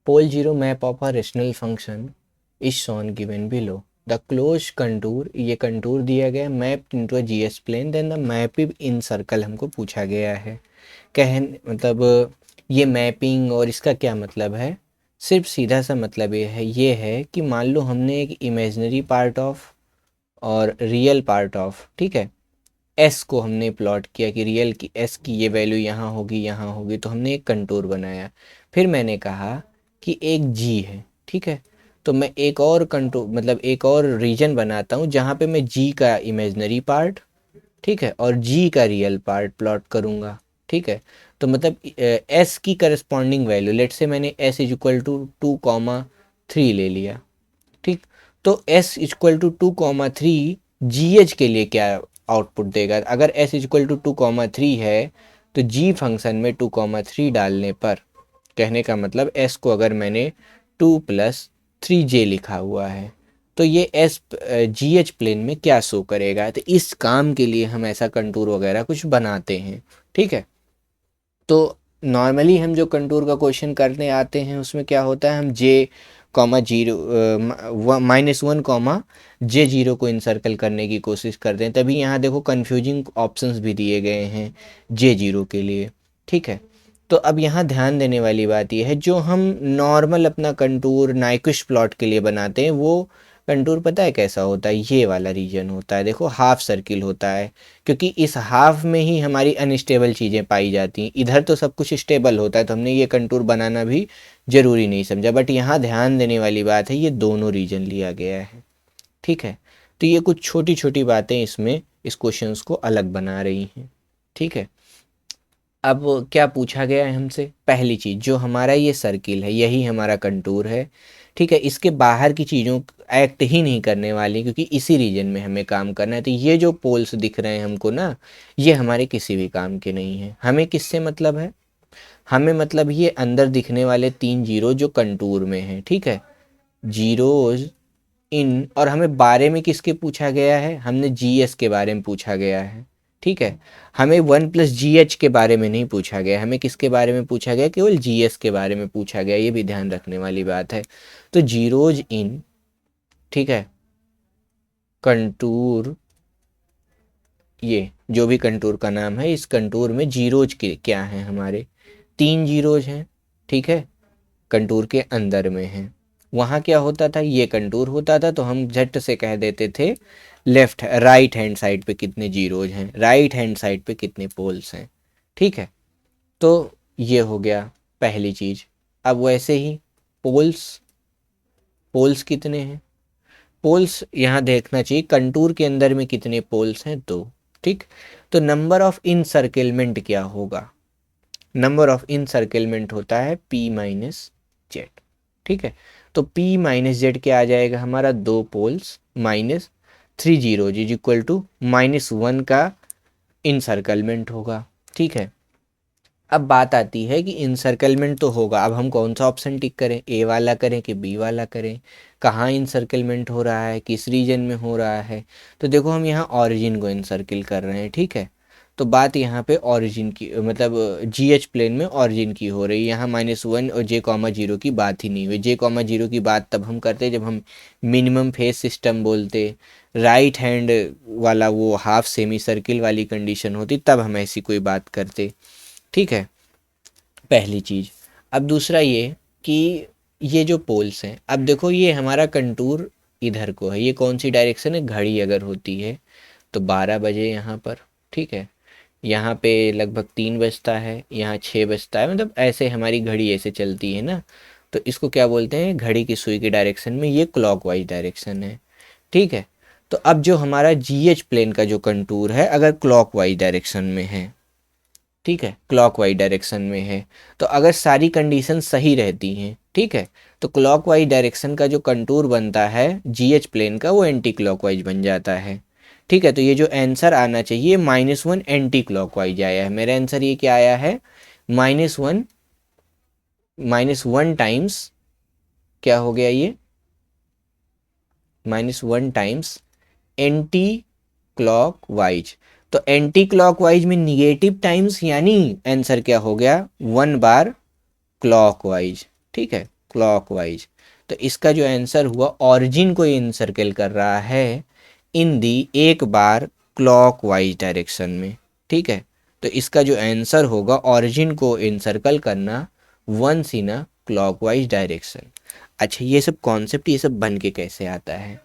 pole zero map of a rational function is shown given below. The closed contour, ये contour दिया गया map into a GS plane, then the mapping in circle हमको पूछा गया है। मतलब ये मैपिंग और इसका क्या मतलब है, सिर्फ सीधा सा मतलब ये है कि मान लो हमने एक इमेजिनरी पार्ट ऑफ और रियल पार्ट ऑफ, ठीक है, एस को हमने प्लॉट किया कि रियल की एस की ये वैल्यू यहाँ होगी, तो हमने एक कंटूर बनाया। फिर मैंने कहा कि एक जी है, ठीक है, तो मैं एक और कंटूर मतलब एक और रीजन बनाता हूँ जहाँ पे मैं जी का इमेजनरी पार्ट, ठीक है, और जी का रियल पार्ट प्लॉट करूँगा, ठीक है। तो मतलब एस की करस्पॉन्डिंग वैल्यू, लेट से मैंने एस इज इक्वल टू 2,3 ले लिया, ठीक। तो S equal to 2,3 G H के लिए क्या आउटपुट देगा, अगर एस इक्वल टू 2,3 है तो जी फंक्शन में 2,3 डालने पर, कहने का मतलब एस को अगर मैंने 2+3j लिखा हुआ है तो ये एस जी एच प्लेन में क्या शो करेगा। तो इस काम के लिए हम ऐसा कंटूर वगैरह कुछ बनाते हैं, ठीक है। तो नॉर्मली हम जो कंटूर का क्वेश्चन करने आते हैं उसमें क्या होता है, हम जे कॉमा जीरो -1 कॉमा J0 को इनसर्कल करने की कोशिश करते हैं। तभी यहाँ देखो कन्फ्यूजिंग ऑप्शंस भी दिए गए हैं J0 के लिए, ठीक है। तो अब यहाँ ध्यान देने वाली बात यह है, जो हम नॉर्मल अपना कंटूर नाइक्विस्ट प्लॉट के लिए बनाते हैं वो कंटूर पता है कैसा होता है, ये वाला रीजन होता है, देखो हाफ सर्किल होता है, क्योंकि इस हाफ में ही हमारी अनस्टेबल चीज़ें पाई जाती हैं। इधर तो सब कुछ स्टेबल होता है, तो हमने ये कंटूर बनाना भी ज़रूरी नहीं समझा। बट यहाँ ध्यान देने वाली बात है, ये दोनों रीजन लिया गया है, ठीक है। तो ये कुछ छोटी छोटी बातें इसमें इस क्वेश्चंस को अलग बना रही हैं, ठीक है। अब क्या पूछा गया है हमसे, पहली चीज़ जो हमारा ये सर्किल है यही हमारा कंटूर है, ठीक है। इसके बाहर की चीज़ों एक्ट ही नहीं करने वाली, क्योंकि इसी रीजन में हमें काम करना है। तो ये जो पोल्स दिख रहे हैं हमको ना, ये हमारे किसी भी काम के नहीं है। हमें किससे मतलब है, हमें मतलब ये अंदर दिखने वाले 3 जीरो जो कंटूर में है, ठीक है, जीरोज इन। और हमें बारे में किसके पूछा गया है, हमने जी एस के बारे में पूछा गया है, ठीक है। हमें 1+GH के बारे में नहीं पूछा गया, हमें किसके बारे में पूछा गया, केवल जी एस के बारे में पूछा गया, ये भी ध्यान रखने वाली बात है। तो जीरोज इन, ठीक है, कंटूर, ये जो भी कंटूर का नाम है, इस कंटूर में जीरोज के क्या हैं, हमारे 3 जीरोज हैं, ठीक है, कंटूर के अंदर में हैं। वहाँ क्या होता था, ये कंटूर होता था तो हम झट से कह देते थे लेफ्ट राइट हैंड साइड पे कितने जीरोज हैं, राइट हैंड साइड पे कितने पोल्स हैं, ठीक है। तो ये हो गया पहली चीज़। अब वैसे ही पोल्स, पोल्स कितने हैं, पोल्स यहाँ देखना चाहिए कंटूर के अंदर में कितने पोल्स हैं, 2, ठीक। तो नंबर ऑफ इनसर्किलमेंट क्या होगा, नंबर ऑफ इनसर्किलमेंट होता है P-Z, ठीक है। तो P-Z क्या आ जाएगा हमारा, 2 poles -3 zero is equal to -1 का इनसर्कलमेंट होगा, ठीक है। अब बात आती है कि इनसर्कलमेंट तो होगा, अब हम कौन सा ऑप्शन टिक करें, ए वाला करें कि बी वाला करें, कहाँ इनसर्कलमेंट हो रहा है, किस रीजन में हो रहा है। तो देखो हम यहाँ ऑरिजिन को इनसर्किल कर रहे हैं, ठीक है। तो बात यहाँ पे ऑरिजिन की मतलब जी एच प्लेन में ऑरिजिन की हो रही है, यहाँ -1 और J,0 की बात ही नहीं हुई। J,0 की बात तब हम करते जब हम मिनिमम फेज सिस्टम बोलते, राइट हैंड वाला वो हाफ सेमी सर्किल वाली कंडीशन होती, तब हम ऐसी कोई बात करते, ठीक है, पहली चीज़। अब दूसरा ये कि ये जो पोल्स हैं, अब देखो ये हमारा कंटूर इधर को है, ये कौन सी डायरेक्शन है, घड़ी अगर होती है तो 12 बजे यहाँ पर, ठीक है, यहाँ पे लगभग 3 बजता है, यहाँ 6 बजता है, मतलब ऐसे हमारी घड़ी ऐसे चलती है ना। तो इसको क्या बोलते हैं, घड़ी की सुई की डायरेक्शन में ये क्लॉकवाइज डायरेक्शन है, ठीक है। तो अब जो हमारा जीएच प्लेन का जो कंटूर है अगर क्लॉकवाइज डायरेक्शन में है, ठीक है, क्लॉकवाइज डायरेक्शन में है, तो अगर सारी कंडीशन सही रहती हैं, ठीक है, तो क्लॉकवाइज डायरेक्शन का जो कंटूर बनता है जीएच प्लेन का वो एंटी क्लॉकवाइज बन जाता है, ठीक है। तो ये जो आंसर आना चाहिए -1 एंटी क्लॉकवाइज आया है, मेरा आंसर ये क्या आया है, -1 टाइम्स क्या हो गया ये, -1 टाइम्स एंटी क्लॉकवाइज। तो एंटी क्लॉकवाइज में निगेटिव टाइम्स, यानी आंसर क्या हो गया, 1 बार क्लॉकवाइज, ठीक है। क्लॉकवाइज। तो इसका जो आंसर हुआ, ऑरिजिन को इनसर्कल कर रहा है इन दी एक बार क्लॉकवाइज डायरेक्शन में, ठीक है। तो इसका जो आंसर होगा, ऑरिजिन को इनसर्कल करना once in a clockwise direction. अच्छा, ये सब कॉन्सेप्ट, ये सब बन के कैसे आता है,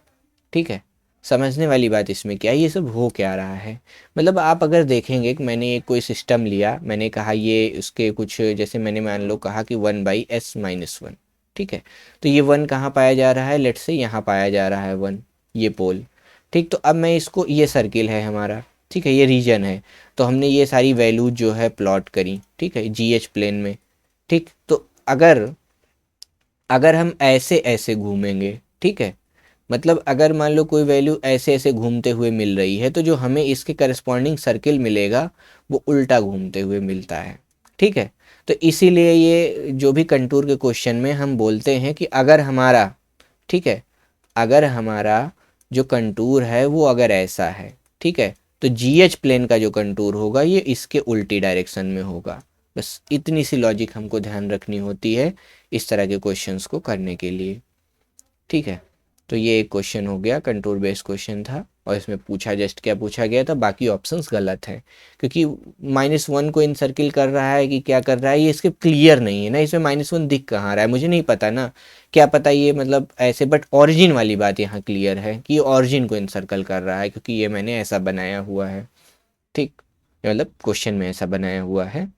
ठीक है। समझने वाली बात इसमें क्या है, ये सब हो क्या रहा है। मतलब आप अगर देखेंगे कि मैंने एक कोई सिस्टम लिया, मैंने कहा ये उसके कुछ, जैसे मैंने मान लो कहा कि 1/s-1, ठीक है। तो ये 1 कहाँ पाया जा रहा है, लेट्स से यहाँ पाया जा रहा है 1, ये पोल, ठीक। तो अब मैं इसको, ये सर्किल है हमारा, ठीक है, ये रीजन है। तो हमने ये सारी वैल्यूज जो है प्लॉट करी, ठीक है, GH प्लेन में, ठीक। तो अगर अगर हम ऐसे ऐसे घूमेंगे, ठीक है, मतलब अगर मान लो कोई वैल्यू ऐसे ऐसे घूमते हुए मिल रही है, तो जो हमें इसके करस्पॉन्डिंग सर्किल मिलेगा वो उल्टा घूमते हुए मिलता है, ठीक है। तो इसीलिए ये जो भी कंटूर के क्वेश्चन में हम बोलते हैं कि अगर हमारा, ठीक है, अगर हमारा जो कंटूर है वो अगर ऐसा है, ठीक है, तो GH प्लेन का जो कंटूर होगा ये इसके उल्टी डायरेक्शन में होगा। बस इतनी सी लॉजिक हमको ध्यान रखनी होती है इस तरह के क्वेश्चंस को करने के लिए, ठीक है। तो ये एक क्वेश्चन हो गया, कंटूर बेस्ड क्वेश्चन था, और इसमें पूछा जस्ट क्या पूछा गया था, बाकी ऑप्शंस गलत हैं, क्योंकि -1 को इनसर्किल कर रहा है कि क्या कर रहा है, ये इसके क्लियर नहीं है ना, इसमें -1 दिख कहाँ रहा है, मुझे नहीं पता ना, क्या पता ये मतलब ऐसे, बट ऑरिजिन वाली बात यहाँ क्लियर है कि ये ऑरिजिन को इनसर्कल कर रहा है, क्योंकि ये मैंने ऐसा बनाया हुआ है, ठीक, मतलब क्वेश्चन में ऐसा बनाया हुआ है।